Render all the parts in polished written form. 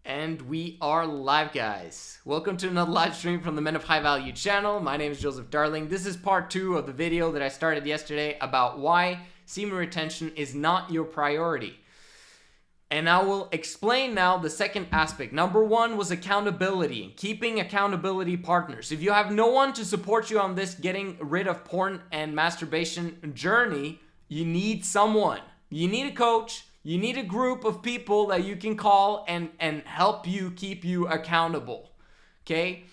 And we are live, guys. Welcome to another live stream from the Men of High Value channel. My name is Joseph Darling. This is part 2 of the video that I started yesterday about why semen retention is not your priority. And I will explain now the second aspect. Number 1 was accountability, keeping accountability partners. If you have no one to support you on this getting rid of porn and masturbation journey, you need someone. You need a coach. You need a group of people that you can call and help you, keep you accountable, okay?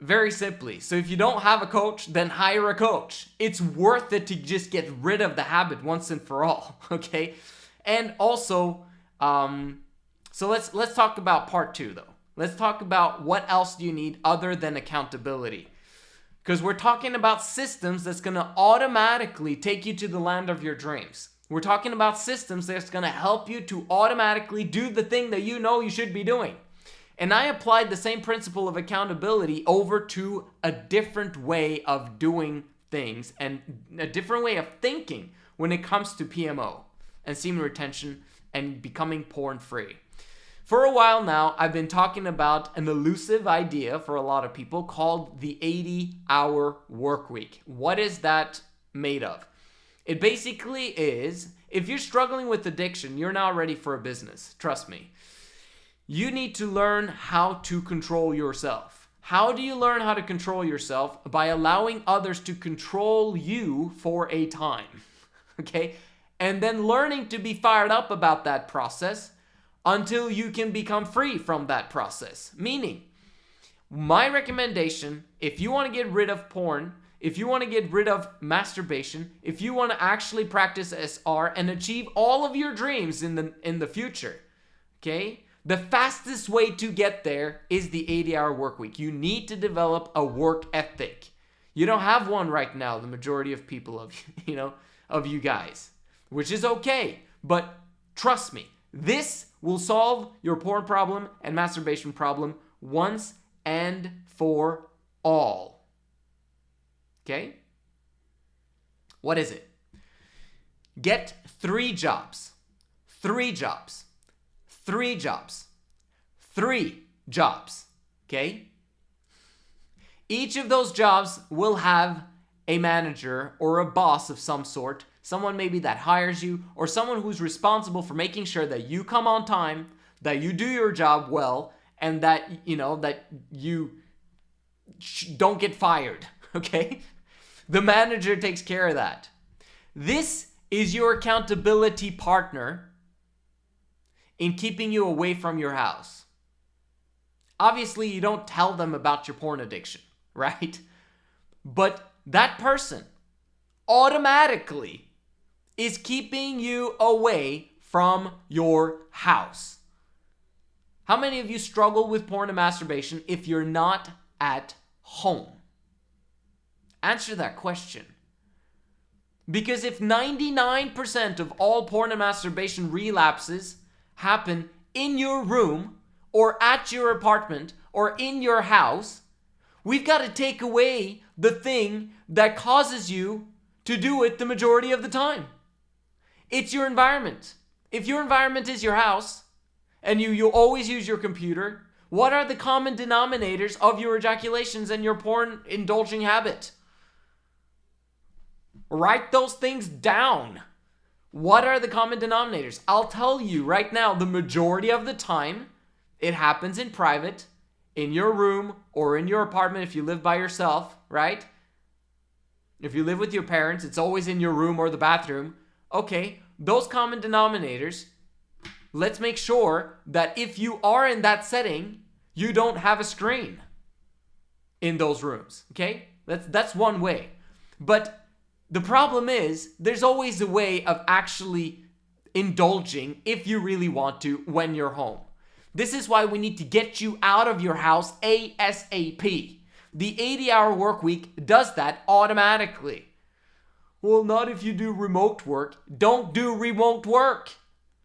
Very simply. So if you don't have a coach, then hire a coach. It's worth it to just get rid of the habit once and for all, okay? And also, so let's talk about part 2 though. Let's talk about what else do you need other than accountability. Because we're talking about systems that's going to automatically take you to the land of your dreams. We're talking about systems that's going to help you to automatically do the thing that you know you should be doing. And I applied the same principle of accountability over to a different way of doing things and a different way of thinking when it comes to PMO and semen retention and becoming porn free. For a while now, I've been talking about an elusive idea for a lot of people called the 80-hour work week. What is that made of? It basically is, if you're struggling with addiction, you're not ready for a business. Trust me. You need to learn how to control yourself. How do you learn how to control yourself? By allowing others to control you for a time. Okay? And then learning to be fired up about that process until you can become free from that process. Meaning, my recommendation, if you want to get rid of porn, if you want to get rid of masturbation, if you want to actually practice SR and achieve all of your dreams in the future, okay? The fastest way to get there is the 80-hour work week. You need to develop a work ethic. You don't have one right now, the majority of people of you guys, which is okay. But trust me, this will solve your porn problem and masturbation problem once and for all. Okay? What is it? Get 3 jobs. 3 jobs. 3 jobs. 3 jobs. Okay? Each of those jobs will have a manager or a boss of some sort. Someone maybe that hires you or someone who's responsible for making sure that you come on time, that you do your job well, and that, that you don't get fired. Okay? The manager takes care of that. This is your accountability partner in keeping you away from your house. Obviously, you don't tell them about your porn addiction, right? But that person automatically is keeping you away from your house. How many of you struggle with porn and masturbation if you're not at home? Answer that question. Because if 99% of all porn and masturbation relapses happen in your room or at your apartment or in your house, we've got to take away the thing that causes you to do it the majority of the time. It's your environment. If your environment is your house and you always use your computer, what are the common denominators of your ejaculations and your porn indulging habit? Write those things down. What are the common denominators? I'll tell you right now, the majority of the time, it happens in private, in your room, or in your apartment if you live by yourself, right? If you live with your parents, it's always in your room or the bathroom. Okay, those common denominators, let's make sure that if you are in that setting, you don't have a screen in those rooms, okay? That's one way. But the problem is, there's always a way of actually indulging if you really want to when you're home. This is why we need to get you out of your house ASAP. The 80-hour work week does that automatically. Well, not if you do remote work. Don't do remote work.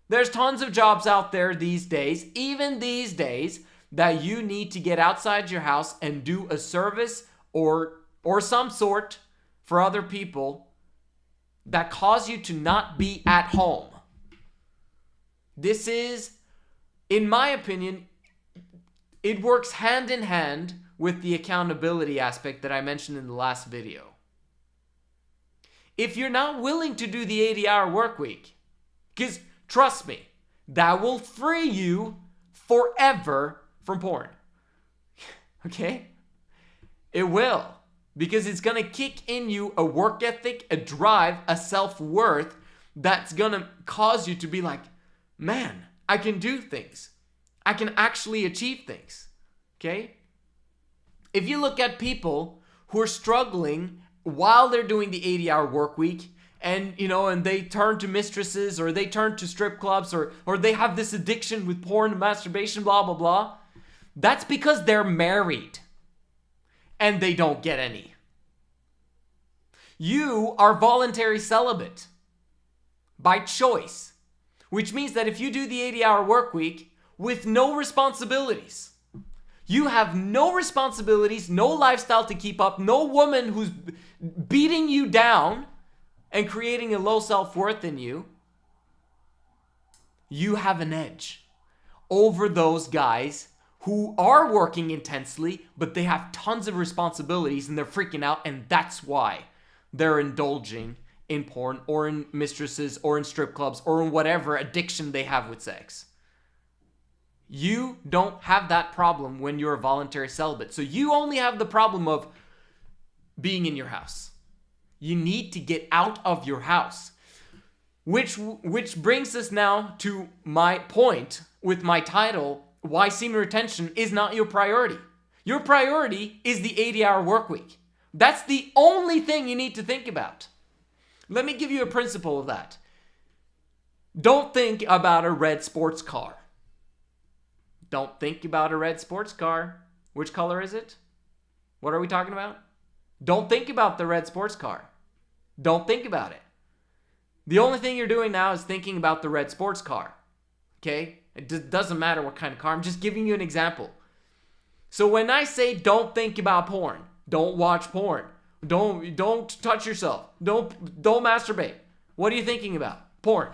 There's tons of jobs out there these days, even these days, that you need to get outside your house and do a service or some sort for other people that cause you to not be at home. This is, in my opinion, it works hand in hand with the accountability aspect that I mentioned in the last video. If you're not willing to do the 80-hour work week, because trust me, that will free you forever from porn. Okay? It will. Because it's going to kick in you a work ethic, a drive, a self-worth that's going to cause you to be like, man, I can do things. I can actually achieve things. Okay? If you look at people who are struggling while they're doing the 80-hour work week, and and they turn to mistresses, or they turn to strip clubs, or they have this addiction with porn and masturbation, blah, blah, blah, that's because they're married and they don't get any. You are voluntary celibate by choice, which means that if you do the 80-hour work week with no responsibilities, you have no responsibilities, no lifestyle to keep up, no woman who's beating you down and creating a low self-worth in you, you have an edge over those guys who are working intensely, but they have tons of responsibilities and they're freaking out, and that's why they're indulging in porn or in mistresses or in strip clubs or in whatever addiction they have with sex. You don't have that problem when you're a voluntary celibate. So you only have the problem of being in your house. You need to get out of your house. Which brings us now to my point with my title, Why Semen Retention is Not Your Priority. Your priority is the 80-hour work week. That's the only thing you need to think about. Let me give you a principle of that. Don't think about a red sports car. Don't think about a red sports car. Which color is it? What are we talking about? Don't think about the red sports car. Don't think about it. The only thing you're doing now is thinking about the red sports car. Okay? It doesn't matter what kind of car. I'm just giving you an example. So when I say don't think about porn, don't watch porn, don't touch yourself, don't masturbate, what are you thinking about? Porn,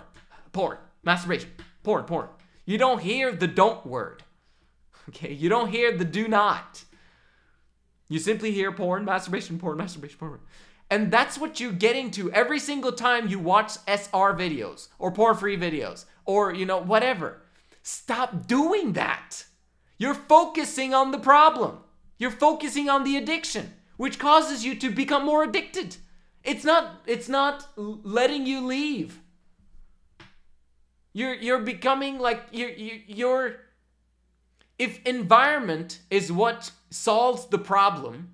masturbation, porn. You don't hear the don't word. Okay? You don't hear the do not. You simply hear porn, masturbation. And that's what you're getting to every single time you watch SR videos or porn-free videos or, whatever. Stop doing that. You're focusing on the problem. You're focusing on the addiction, which causes you to become more addicted. It's not letting you leave. You're becoming like you're if environment is what solves the problem,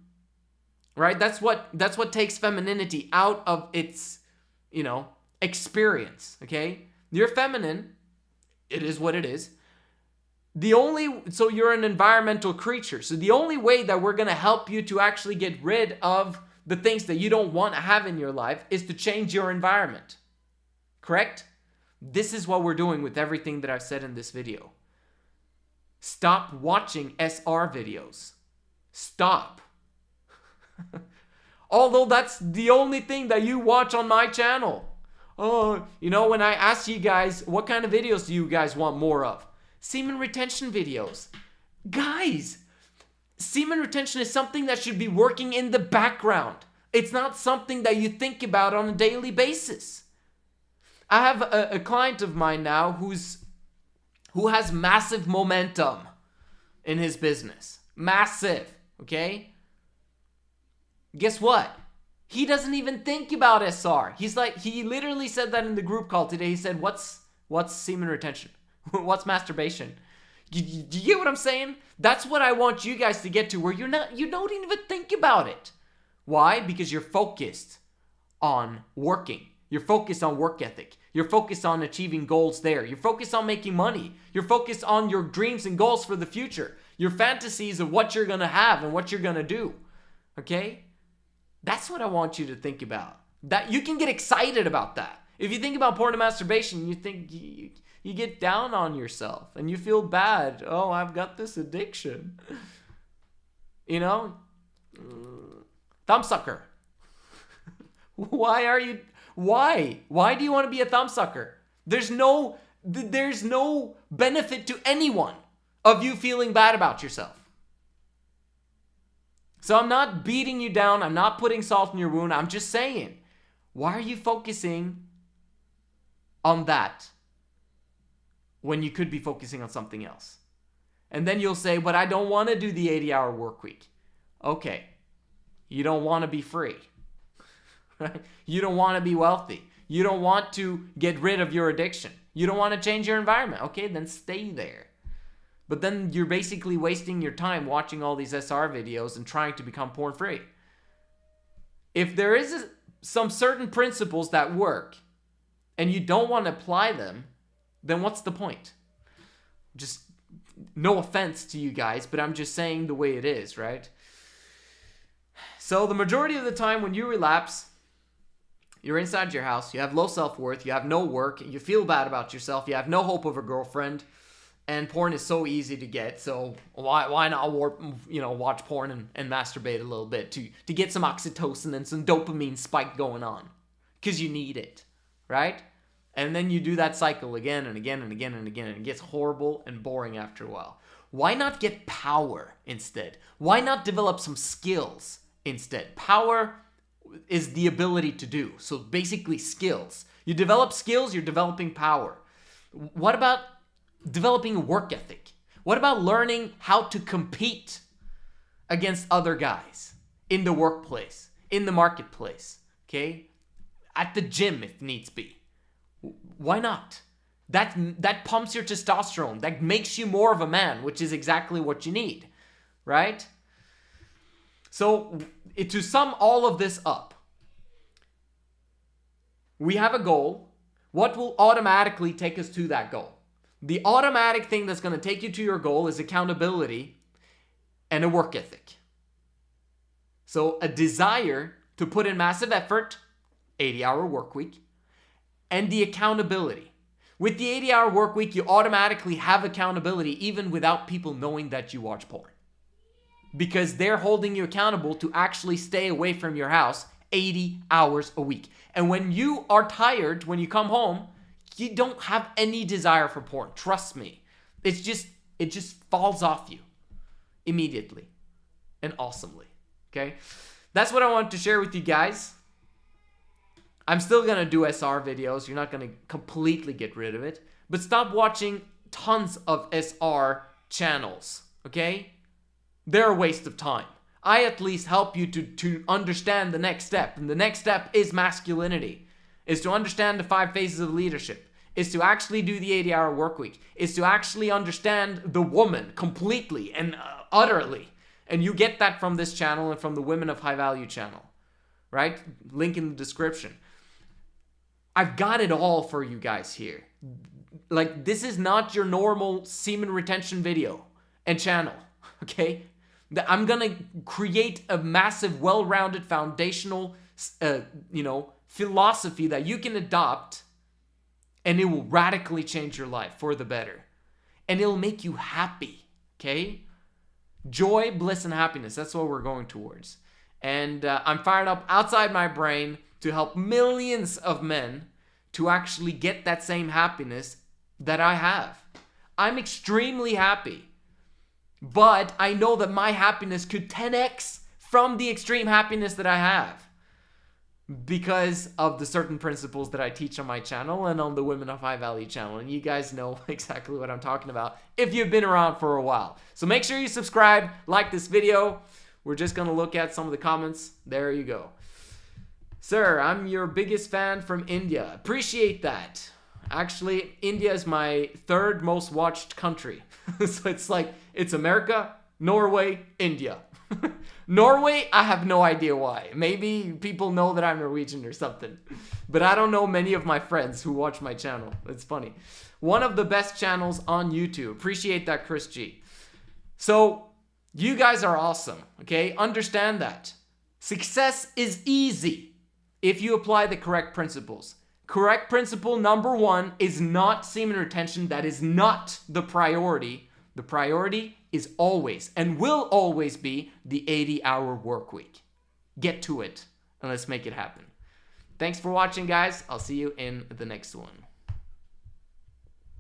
right? That's what takes femininity out of its, experience, okay? You're feminine. It is what it is. So you're an environmental creature. So the only way that we're going to help you to actually get rid of the things that you don't want to have in your life is to change your environment. Correct? This is what we're doing with everything that I've said in this video. Stop watching SR videos. Stop. Although that's the only thing that you watch on my channel. Oh, when I ask you guys, what kind of videos do you guys want more of? Semen retention videos. Guys, semen retention is something that should be working in the background. It's not something that you think about on a daily basis. I have a client of mine now who has massive momentum in his business. Massive, okay? Guess what? He doesn't even think about SR. He literally said that in the group call today. He said, what's semen retention? What's masturbation? Do you get what I'm saying? That's what I want you guys to get to, where you don't even think about it. Why? Because you're focused on working. You're focused on work ethic. You're focused on achieving goals there. You're focused on making money. You're focused on your dreams and goals for the future. Your fantasies of what you're going to have and what you're going to do. Okay? That's what I want you to think about. That you can get excited about that. If you think about porn and masturbation, you think you get down on yourself and you feel bad. Oh, I've got this addiction. Thumbsucker. Why do you want to be a thumbsucker? There's no benefit to anyone of you feeling bad about yourself. So I'm not beating you down. I'm not putting salt in your wound. I'm just saying, why are you focusing on that when you could be focusing on something else? And then you'll say, but I don't want to do the 80-hour work week. Okay. You don't want to be free. Right? You don't want to be wealthy. You don't want to get rid of your addiction. You don't want to change your environment. Okay, then stay there. But then you're basically wasting your time watching all these SR videos and trying to become porn free. If there is some certain principles that work and you don't want to apply them, then what's the point? Just no offense to you guys, but I'm just saying the way it is, right? So the majority of the time when you relapse, you're inside your house, you have low self-worth, you have no work, you feel bad about yourself, you have no hope of a girlfriend, and porn is so easy to get, so why not watch porn and masturbate a little bit to get some oxytocin and some dopamine spike going on? Because you need it, right? And then you do that cycle again and again and again and again, and it gets horrible and boring after a while. Why not get power instead? Why not develop some skills instead? Power is the ability to do. So basically skills. You develop skills, you're developing power. What about developing a work ethic? What about learning how to compete against other guys in the workplace, in the marketplace, okay? At the gym if needs be. Why not? That pumps your testosterone. That makes you more of a man, which is exactly what you need, right? So to sum all of this up, we have a goal. What will automatically take us to that goal? The automatic thing that's going to take you to your goal is accountability and a work ethic. So a desire to put in massive effort, 80-hour work week, and the accountability. With the 80-hour work week, you automatically have accountability even without people knowing that you watch porn. Because they're holding you accountable to actually stay away from your house 80 hours a week. And when you are tired, when you come home, you don't have any desire for porn. Trust me. It just falls off you immediately and awesomely. Okay? That's what I wanted to share with you guys. I'm still going to do SR videos. You're not going to completely get rid of it. But stop watching tons of SR channels. Okay? They're a waste of time. I at least help you to understand the next step. And the next step is masculinity. Is to understand the 5 phases of leadership. Is to actually do the 80-hour work week. Is to actually understand the woman completely and utterly. And you get that from this channel and from the Women of High Value channel. Right? Link in the description. I've got it all for you guys here. Like, this is not your normal semen retention video and channel. Okay? I'm going to create a massive, well-rounded, foundational, philosophy that you can adopt, and it will radically change your life for the better. And it'll make you happy, okay? Joy, bliss, and happiness. That's what we're going towards. And I'm fired up outside my brain to help millions of men to actually get that same happiness that I have. I'm extremely happy. But I know that my happiness could 10x from the extreme happiness that I have because of the certain principles that I teach on my channel and on the Women of High Value channel. And you guys know exactly what I'm talking about if you've been around for a while. So make sure you subscribe, like this video. We're just going to look at some of the comments. There you go. Sir, I'm your biggest fan from India. Appreciate that. Actually, India is my 3rd most watched country. So it's America, Norway, India. Norway, I have no idea why. Maybe people know that I'm Norwegian or something. But I don't know many of my friends who watch my channel. It's funny. One of the best channels on YouTube. Appreciate that, Chris G. So, you guys are awesome, okay? Understand that. Success is easy if you apply the correct principles. Correct principle number 1 is not semen retention. That is not the priority. The priority is always and will always be the 80-hour work week. Get to it and let's make it happen. Thanks for watching, guys. I'll see you in the next one.